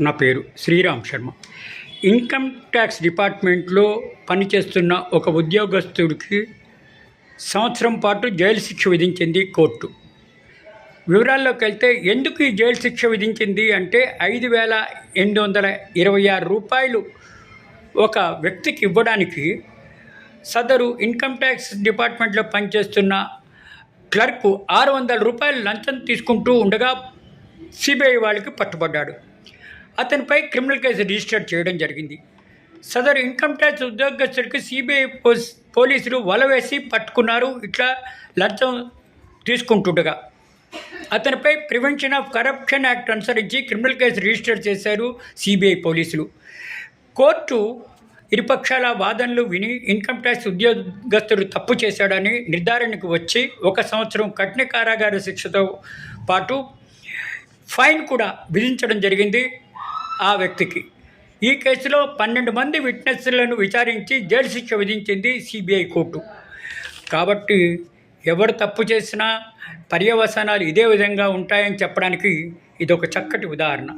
నా పేరు Sriram Sharma. Income tax డిపార్ట్మెంట్లో పనిచేస్తున్న ఒక ఉద్యోగస్తుడికి సంవత్సరం పాటు జైలు శిక్ష విధించింది కోర్టు. వివరాల్లోకి వెళ్తే ఎందుకు ఈ జైలు శిక్ష విధించింది అంటే 5,826 రూపాయలు ఒక వ్యక్తికి ఇవ్వడానికి సదరు ఇన్కమ్ ట్యాక్స్ డిపార్ట్మెంట్లో పనిచేస్తున్న క్లర్కు 600 రూపాయలు లంచం తీసుకుంటూ ఉండగా సిబిఐ వాళ్ళకి పట్టుబడ్డాడు. అతనిపై క్రిమినల్ కేసు రిజిస్టర్ చేయడం జరిగింది. సదరు ఇన్కమ్ ట్యాక్స్ ఉద్యోగస్తుడికి సిబిఐ పోలీసులు వల వేసి పట్టుకున్నారు. ఇట్లా లంచం తీసుకుంటుండగా అతనిపై ప్రివెన్షన్ ఆఫ్ కరప్షన్ యాక్ట్ అనుసరించి క్రిమినల్ కేసు రిజిస్టర్ చేశారు సిబిఐ పోలీసులు. కోర్టు ఇరుపక్షాల వాదనలు విని ఇన్కమ్ ట్యాక్స్ ఉద్యోగస్తుడు తప్పు చేశాడని నిర్ధారణకు వచ్చి 1 సంవత్సరం కఠిన కారాగార శిక్షతో పాటు ఫైన్ కూడా విధించడం జరిగింది ఆ వ్యక్తికి. ఈ కేసులో 12 మంది విట్నెస్లను విచారించి జైలు శిక్ష విధించింది సిబిఐ కోర్టు. కాబట్టి ఎవరు తప్పు చేసినా పర్యవసానాలు ఇదే విధంగా ఉంటాయని చెప్పడానికి ఇదొక చక్కటి ఉదాహరణ.